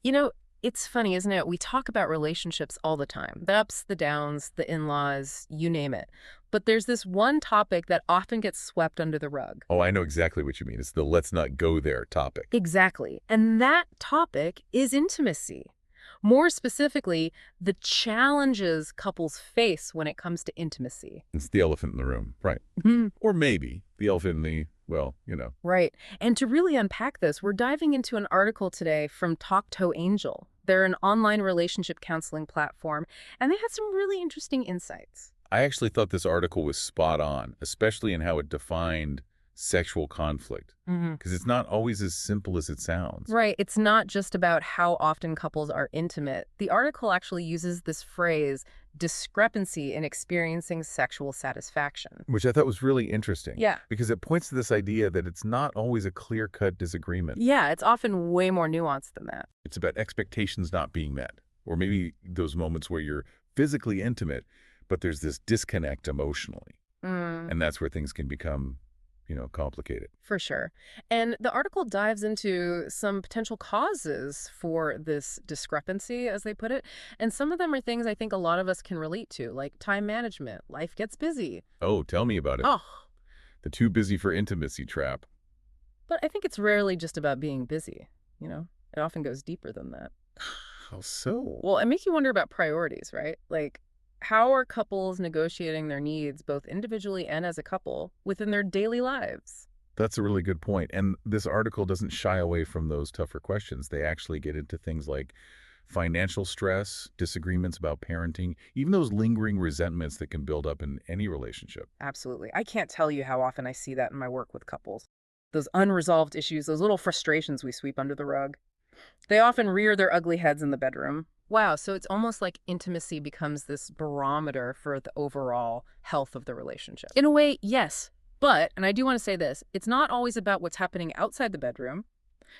You know, it's funny, isn't it? We talk about relationships all the time. The ups, the downs, the in-laws, you name it. But there's this one topic that often gets swept under the rug. Oh, I know exactly what you mean. It's the let's not go there topic. Exactly. And that topic is intimacy. More specifically, the challenges couples face when it comes to intimacy. It's the elephant in the room, right? Mhm. Or maybe the elephant in the, well. Right. And to really unpack this, we're diving into an article today from Talk to Angel. They're an online relationship counseling platform, and they had some really interesting insights. I actually thought this article was spot on, especially in how it defined sexual conflict, because it's not always as simple as it sounds. Right. It's not just about how often couples are intimate. The article actually uses this phrase, discrepancy in experiencing sexual satisfaction. Which I thought was really interesting. Yeah. Because it points to this idea that it's not always a clear-cut disagreement. Yeah, it's often way more nuanced than that. It's about expectations not being met, or maybe those moments where you're physically intimate, but there's this disconnect emotionally. And that's where things can become, complicated. For sure. And the article dives into some potential causes for this discrepancy, as they put it. And some of them are things I think a lot of us can relate to, like time management. Life gets busy. Oh, tell me about it. Oh, The too busy for intimacy trap. but I think it's rarely just about being busy, you know? It often goes deeper than that. How so? Well, it makes you wonder about priorities, right? Like, how are couples negotiating their needs, both individually and as a couple, within their daily lives? That's a really good point. And this article doesn't shy away from those tougher questions. They actually get into things like financial stress, disagreements about parenting, even those lingering resentments that can build up in any relationship. Absolutely. I can't tell you how often I see that in my work with couples. Those unresolved issues, those little frustrations we sweep under the rug. They often rear their ugly heads in the bedroom. Wow, so it's almost like intimacy becomes this barometer for the overall health of the relationship. In a way, yes. But, and I do want to say this, it's not always about what's happening outside the bedroom.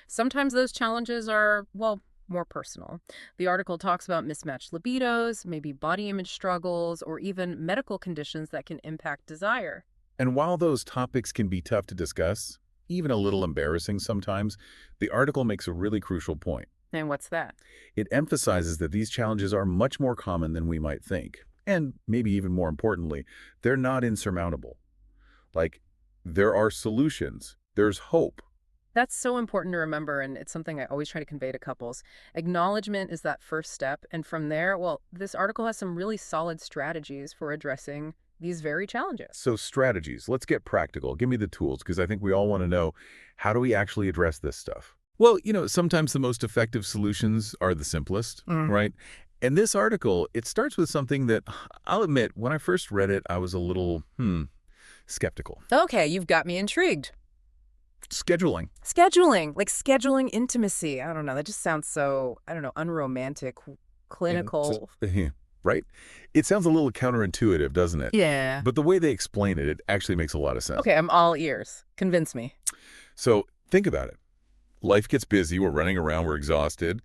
Sometimes those challenges are, well, more personal. The article talks about mismatched libidos, maybe body image struggles, or even medical conditions that can impact desire. And while those topics can be tough to discuss, even a little embarrassing sometimes, the article makes a really crucial point. And what's that? It emphasizes that these challenges are much more common than we might think. And maybe even more importantly, they're not insurmountable. Like, there are solutions. There's hope. That's so important to remember, and it's something I always try to convey to couples. Acknowledgement is that first step, and from there, well, this article has some really solid strategies for addressing these very challenges. So strategies, let's get practical. Give me the tools, because I think we all want to know, how do we actually address this stuff? Well, sometimes the most effective solutions are the simplest, right? And this article, it starts with something that, I'll admit, when I first read it, I was a little, skeptical. Okay, you've got me intrigued. Scheduling. Scheduling, like scheduling intimacy. I don't know, that just sounds so, I don't know, unromantic, clinical. Right? It sounds a little counterintuitive, doesn't it? Yeah. But the way they explain it, it actually makes a lot of sense. Okay, I'm all ears. Convince me. So think about it. Life gets busy, we're running around, we're exhausted,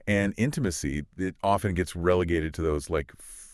and intimacy, it often gets relegated to those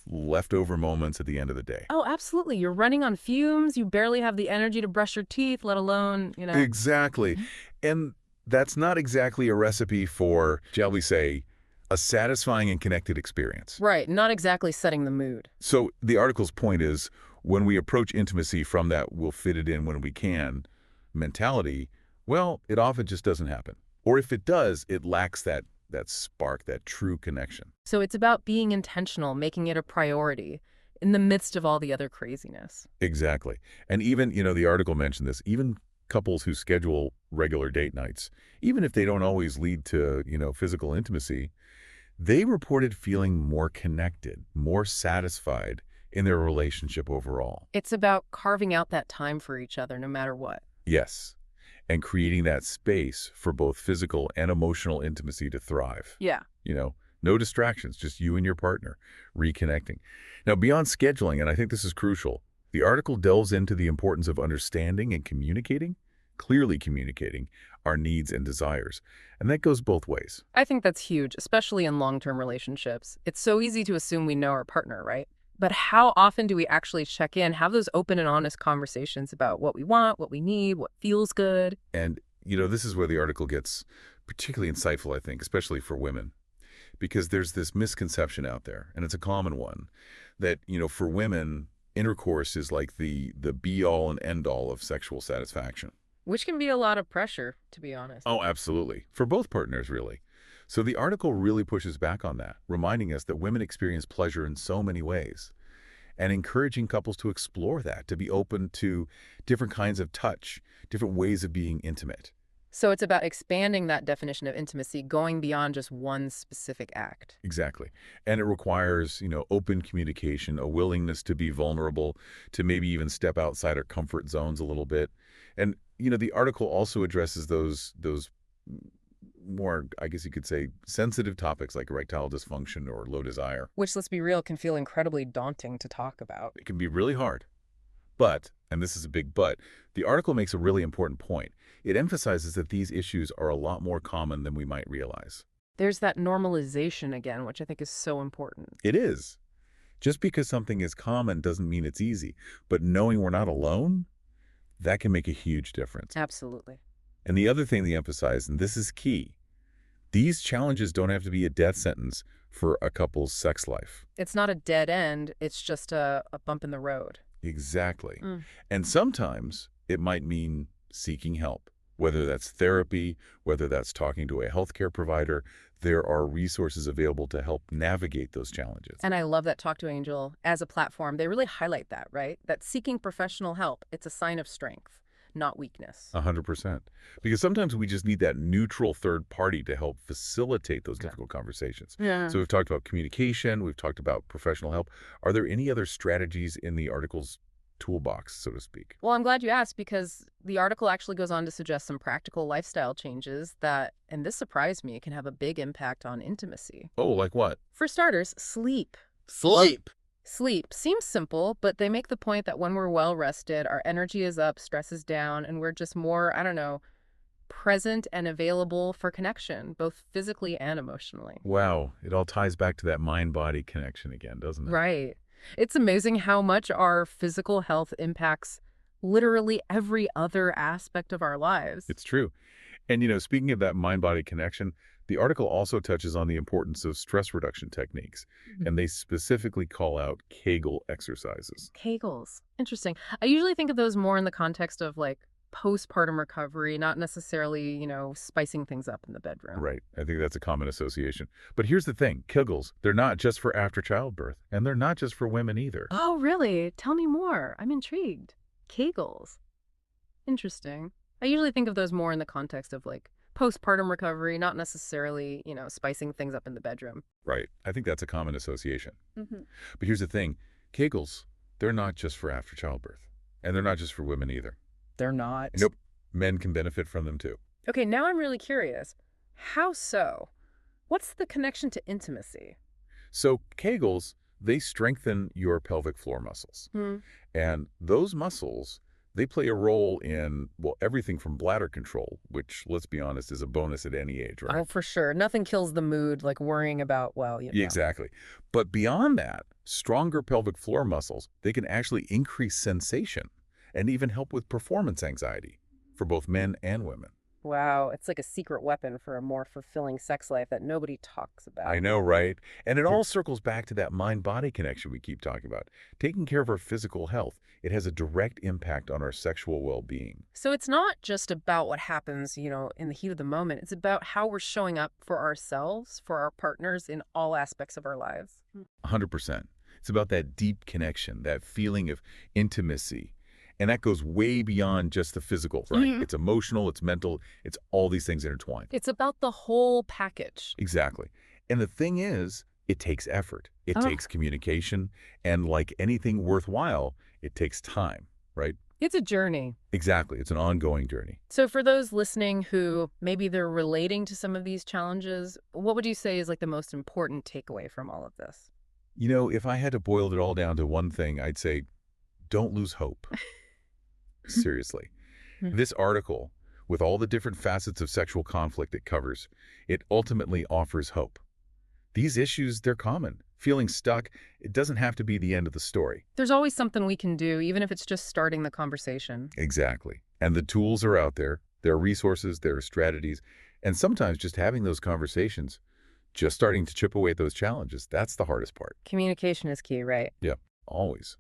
leftover moments at the end of the day. Oh, absolutely. You're running on fumes. You barely have the energy to brush your teeth, let alone, Exactly. And that's not exactly a recipe for, shall we say, a satisfying and connected experience. Right. Not exactly setting the mood. So the article's point is, when we approach intimacy from that we'll fit it in when we can mentality, well, it often just doesn't happen. Or if it does, it lacks that spark, that true connection. So it's about being intentional, making it a priority in the midst of all the other craziness. Exactly. And even, the article mentioned this, even couples who schedule regular date nights, even if they don't always lead to, physical intimacy, they reported feeling more connected, more satisfied in their relationship overall. It's about carving out that time for each other no matter what. Yes. And creating that space for both physical and emotional intimacy to thrive. Yeah. No distractions, just you and your partner reconnecting. Now, beyond scheduling, and I think this is crucial, the article delves into the importance of understanding and clearly communicating our needs and desires. And that goes both ways. I think that's huge, especially in long-term relationships. It's so easy to assume we know our partner, right? But how often do we actually check in, have those open and honest conversations about what we want, what we need, what feels good? And, this is where the article gets Particularly insightful, I think, especially for women, because there's this misconception out there, and it's a common one, that, for women, intercourse is like the be-all and end-all of sexual satisfaction. Which can be a lot of pressure, to be honest. Oh, absolutely. For both partners, really. So the article really pushes back on that, reminding us that women experience pleasure in so many ways, and encouraging couples to explore that, to be open to different kinds of touch, different ways of being intimate. So it's about expanding that definition of intimacy, going beyond just one specific act. Exactly. And it requires, open communication, a willingness to be vulnerable, to maybe even step outside our comfort zones a little bit. And, the article also addresses those more, I guess you could say, sensitive topics like erectile dysfunction or low desire. Which, let's be real, can feel incredibly daunting to talk about. It can be really hard. But, and this is a big but, the article makes a really important point. It emphasizes that these issues are a lot more common than we might realize. There's that normalization again, which I think is so important. It is. Just because something is common doesn't mean it's easy. But knowing we're not alone, that can make a huge difference. Absolutely. And the other thing they emphasize, and this is key, these challenges don't have to be a death sentence for a couple's sex life. It's not a dead end. It's just a bump in the road. Exactly. And sometimes it might mean seeking help, whether that's therapy, whether that's talking to a healthcare provider. There are resources available to help navigate those challenges. And I love that Talk to Angel as a platform. They really highlight that, right? That seeking professional help, it's a sign of strength, not weakness. 100%. Because sometimes we just need that neutral third party to help facilitate those difficult conversations. Yeah. So we've talked about communication, we've talked about professional help. Are there any other strategies in the article's toolbox, so to speak? Well, I'm glad you asked, because the article actually goes on to suggest some practical lifestyle changes that, and this surprised me, can have a big impact on intimacy. Oh, like what? For starters, sleep. Sleep. Sleep seems simple, but they make the point that when we're well rested, our energy is up, stress is down, and we're just more, present and available for connection, both physically and emotionally. Wow. It all ties back to that mind-body connection again, doesn't it? Right. It's amazing how much our physical health impacts literally every other aspect of our lives. It's true. And, speaking of that mind-body connection, the article also touches on the importance of stress reduction techniques, and they specifically call out Kegel exercises. Kegels. Interesting. I usually think of those more in the context of postpartum recovery, not necessarily, spicing things up in the bedroom. Right. I think that's a common association. But here's the thing. Kegels, they're not just for after childbirth, and they're not just for women either. Oh, really? Tell me more. I'm intrigued. Kegels. Interesting. I usually think of those more in the context of postpartum recovery, not necessarily, spicing things up in the bedroom. Right. I think that's a common association. Mm-hmm. But here's the thing. Kegels, they're not just for after childbirth, and they're not just for women either. They're not? Nope. Men can benefit from them too. Okay, now I'm really curious. How so? What's the connection to intimacy? So Kegels, they strengthen your pelvic floor muscles. And those muscles, they play a role in, everything from bladder control, which, let's be honest, is a bonus at any age, right? Oh, for sure. Nothing kills the mood like worrying about, Exactly. But beyond that, stronger pelvic floor muscles, they can actually increase sensation and even help with performance anxiety for both men and women. Wow, it's like a secret weapon for a more fulfilling sex life that nobody talks about. I know, right? And it all circles back to that mind-body connection we keep talking about. Taking care of our physical health, it has a direct impact on our sexual well-being. So it's not just about what happens, in the heat of the moment. It's about how we're showing up for ourselves, for our partners in all aspects of our lives. 100%. It's about that deep connection, that feeling of intimacy. And that goes way beyond just the physical, right? It's emotional, it's mental, it's all these things intertwined. It's about the whole package. Exactly. And the thing is, it takes effort. It takes communication. And like anything worthwhile, it takes time, right? It's a journey. Exactly. It's an ongoing journey. So for those listening who maybe they're relating to some of these challenges, what would you say is the most important takeaway from all of this? If I had to boil it all down to one thing, I'd say, don't lose hope. Seriously. This article, with all the different facets of sexual conflict it covers, it ultimately offers hope. These issues, they're common. Feeling stuck, it doesn't have to be the end of the story. There's always something we can do, even if it's just starting the conversation. Exactly. And the tools are out there. There are resources, there are strategies, And sometimes just having those conversations, just starting to chip away at those challenges, that's the hardest part. Communication is key, right? Yeah, always.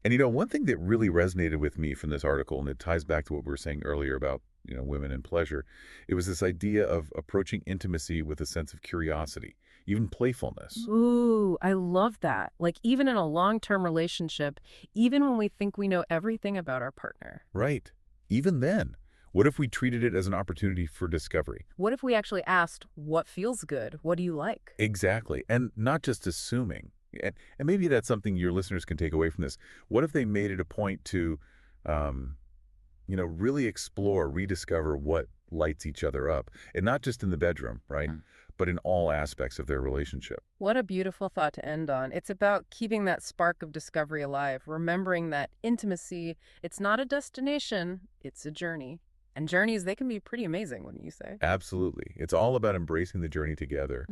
And one thing that really resonated with me from this article, and it ties back to what we were saying earlier about, women and pleasure, it was this idea of approaching intimacy with a sense of curiosity, even playfulness. Ooh, I love that. Like, even in a long-term relationship, even when we think we know everything about our partner. Right. Even then, what if we treated it as an opportunity for discovery? What if we actually asked, what feels good? What do you like? Exactly. And not just assuming. And maybe that's something your listeners can take away from this. What if they made it a point to, um, really explore, rediscover what lights each other up? And not just in the bedroom, right? But in all aspects of their relationship. What a beautiful thought to end on. It's about keeping that spark of discovery alive, remembering that intimacy, it's not a destination, it's a journey. And journeys, they can be pretty amazing, wouldn't you say? Absolutely. It's all about embracing the journey together.